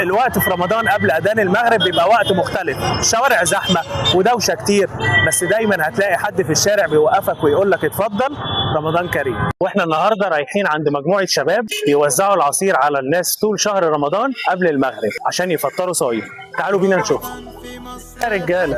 الوقت في رمضان قبل اذان المغرب بيبقى وقت مختلف، الشوارع زحمه ودوشه كتير، بس دايما هتلاقي حد في الشارع بيوقفك ويقول لك اتفضل رمضان كريم. واحنا النهارده رايحين عند مجموعه شباب بيوزعوا العصير على الناس طول شهر رمضان قبل المغرب عشان يفطروا صايم. تعالوا بينا نشوف. يا رجاله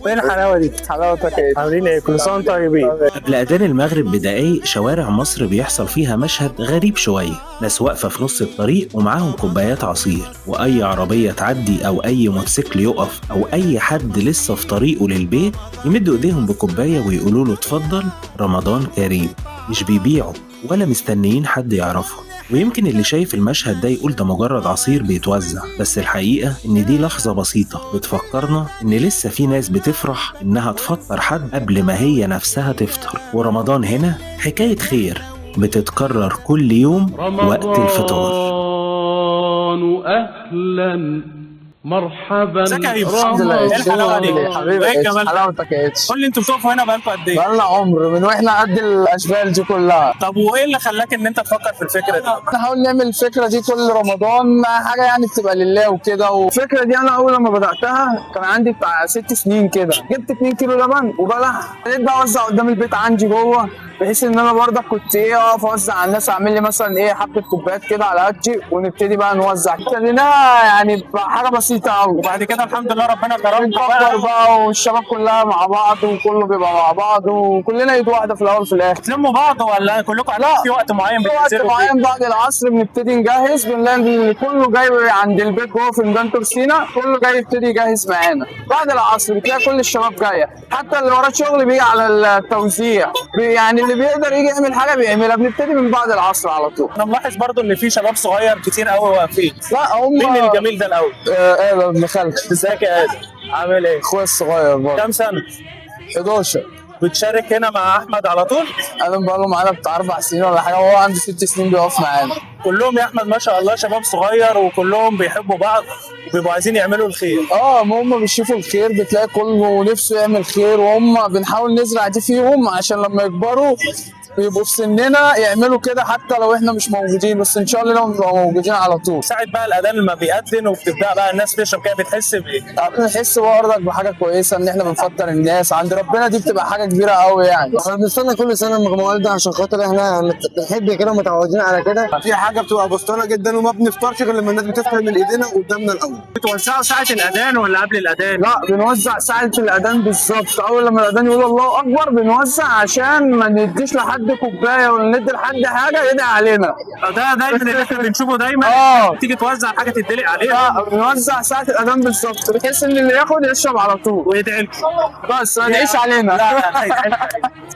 ايه الحلاوه دي؟ حلاوتك ايه؟ عاملين ايه؟ كل سنه وانتم طيبين. قبل أذان المغرب بدقايق شوارع مصر بيحصل فيها مشهد غريب شوية، ناس واقفة في نص الطريق ومعاهم كوبايات عصير، وأي عربية تعدي أو أي موتوسيكل يقف أو أي حد لسه في طريقه للبيت يمدوا إيديهم بكوباية ويقولوا له اتفضل رمضان كريم. مش بيبيعوا ولا مستنيين حد يعرفهم. ويمكن اللي شايف المشهد ده يقول ده مجرد عصير بيتوزع، بس الحقيقة إن دي لحظة بسيطة بتفكرنا إن لسه في ناس بتفرح إنها تفطر حد قبل ما هي نفسها تفطر. ورمضان هنا حكاية خير بتتكرر كل يوم وقت الفطار. أهلا مرحبا. ازيك يا ايوب؟ الحمد لله. ايه الحلاوه دي؟ حبيبي ايه الجمال ده؟ حلاوتك يا اتش. قول لي انتوا بتقفوا هنا بقالكم قد ايه؟ بقالنا عمر من واحنا قد الاشبال دي كلها. طب وايه اللي خلاك ان انت تفكر في الفكره دي؟ نحاول نعمل الفكره دي كل رمضان، حاجه يعني بتبقى لله وكده. والفكره دي انا اول لما بداتها كان عندي بتاع 6 سنين كده، جبت 2 كيلو لبن وبلح، بدأت بقى اوزع قدام البيت عندي جوه، بحيث ان انا برضك كنت اقف اوزع على الناس، اعمل لي مثلا حبه كوبايات كده على قدي ونبتدي بقى نوزع. ابتديناها يعني حاجه بسيطه قوي، وبعد كده الحمد لله ربنا كرمنا نكبر بقى والشباب كلها مع بعض وكله بيبقى مع بعض وكلنا ايد واحده في الاول وفي الاخر. تلموا بعض ولا كلكم في وقت معين في وقت معين بعد العصر بنبتدي نجهز، بنلاقي كله جاي عند البيت جوه في ميدان تورسينا، كله جاي يبتدي يجهز معانا. بعد العصر بتلاقي كل الشباب جايه، حتى اللي وراه شغل بيجي على التوزيع، يعني اللي بيقدر يجي يعمل حاجه بيعملها. بنبتدي من بعد العصر على طول. انا ملاحظ برضو ان في شباب صغير كتير قوي واقفين. لا هم مين الجميل ده الاول؟ ابن خالتي. ازيك يا ادم؟ عامل ايه؟ اخويا الصغير برضه. كام سنه؟ 11. بتشارك هنا مع احمد على طول؟ انا بقاله معانا بتاع 4 سنين ولا حاجه، وهو عنده 6 سنين بيقف معانا. كلهم يا احمد ما شاء الله شباب صغير وكلهم بيحبوا بعض وبيبقوا عايزين يعملوا الخير. ما هم بيشوفوا الخير، بتلاقي كله نفسه يعمل خير، وهم بنحاول نزرع دي فيهم عشان لما يكبروا يبقوا في سننا يعملوا كده، حتى لو احنا مش موجودين، بس ان شاء الله لو نبقى موجودين على طول. ساعة بقى الاذان لما بيأذن وبتبدا بقى الناس تشرب كده، بتحس بايه؟ بنحس برضك بحاجه كويسه ان احنا بنفطر الناس عند ربنا، دي بتبقى حاجه كبيره قوي يعني. احنا بنستنى كل سنه المجموعات ده عشان خاطر احنا بنحب كده ومتعودين على كده. في حاجه بتبقى بسطانه جدا وما بنفطرش غير لما الناس بتفطر من ايدينا قدامنا الاول. بتوزعوا ساعة الاذان ولا قبل الاذان؟ لا بنوزع ساعه الاذان بالظبط، اول لما الاذان يقول الله اكبر بنوزع عشان ما نديش لحد كوبايه ولا ندي لحد حاجه يدعي علينا. ده دايما اللي احنا بنشوفه دايما. تيجي توزع حاجه تدلق عليها. لا بنوزع ساعه الاذان بالظبط، بحيث ان اللي ياخد يشرب على طول ويدعي لكم. بس ما يدعيش علينا. لا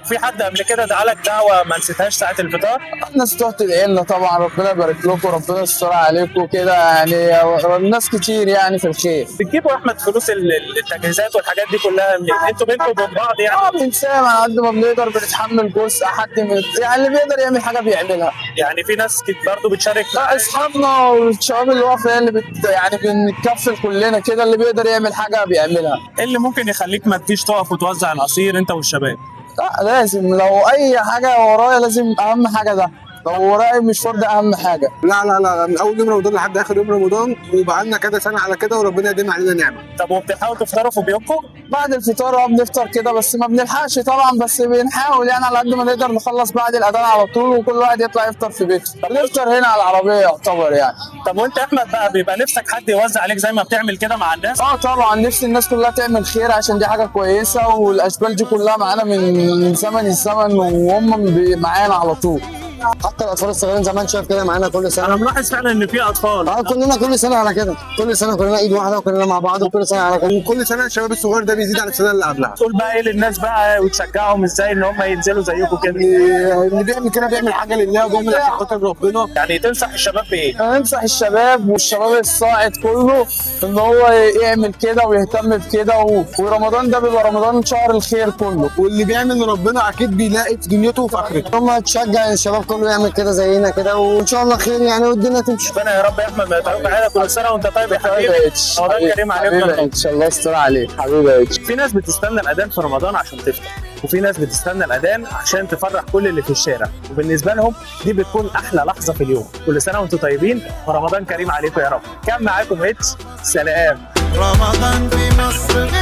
في حد قبل كده دعالك دعوه ما نسيتهاش ساعه الفطار؟ الناس تقعد تدعي لنا طبعا، ربنا يبارك لكم، ربنا يستر عليكم كده يعني، الناس كتير يعني في الخير. بتجيبوا يا احمد فلوس التجهيزات والحاجات دي كلها منين؟ انتوا بينكم وبين بعض يعني؟ بنساهم على قد ما بنقدر، بنتحمل جزء حد من يعني اللي بيقدر يعمل حاجه بيعملها. يعني في ناس برضه بتشارك؟ لا اصحابنا والشباب اللي واقفه اللي يعني بنتكفل كلنا كده، اللي بيقدر يعمل حاجه بيعملها. ايه اللي ممكن يخليك ما تجيش تقف وتوزع العصير انت والشباب؟ لا لازم، لو اي حاجه ورايا لازم، اهم حاجه ده، لو ورايا مشوار ده اهم حاجه. لا من اول يوم رمضان لحد اخر يوم رمضان، وبقى لنا كذا سنه على كده، وربنا يديم علينا نعمه. طب وبتحاولوا تفطروا في بيوتكم؟ بعد الفطار بنفطر كده، بس ما بنلحقش طبعا، بس بنحاول يعني على قد ما نقدر نخلص بعد الاذان على طول، وكل واحد يطلع يفطر في بيته. بنفطر هنا على العربيه يعتبر يعني. طب وانت يا احمد بقى بيبقى نفسك حد يوزع عليك زي ما بتعمل كده مع الناس؟ طبعا نفسي الناس كلها تعمل خير، عشان دي حاجه كويسه، والاشبال دي كلها معانا من زمن الزمن، وهم معانا على طول. حتى الاطفال الصغيرين زي ما انت شايف كده معانا كل سنه. انا ملاحظ فعلا ان في اطفال. كلنا كل سنه على كده، كل سنه كلنا ايد واحده وكلنا مع بعض، وكل سنه على كده. وكل سنه الشباب الصغير ده بيزيد على السنه اللي قبلها. تقول بقى ايه للناس بقى وتشجعهم ازاي ان هم ينزلوا زيكم كده؟ اللي بيعمل كده بيعمل حاجه لله وبيعمل عشان خاطر ربنا. يعني تنصح الشباب بايه؟ انا انصح الشباب والشباب الصاعد كله ان هو يعمل كده ويهتم بكده، ورمضان ده بيبقى رمضان شهر الخير كله، واللي بيعمل ربنا اكيد بيلاقي في دنيته وفي اخرته. هم تشجع الشباب كله يعمل كده زينا كده، وان شاء الله خير يعني والدنيا تمشي. ربنا يا رب يا احمد ما يتعبك معانا. كل سنه وانت طيب يا حبيبي. رمضان كريم عليك ان شاء الله يستر عليك حبيبي. في ناس بتستنى الاذان في رمضان عشان تفطر، وفي ناس بتستنى الاذان عشان تفرح كل اللي في الشارع، وبالنسبه لهم دي بتكون احلى لحظه في اليوم. كل سنه وانتم طيبين ورمضان كريم عليكم يا رب. كان معاكم اتش، سلام. رمضان في مصر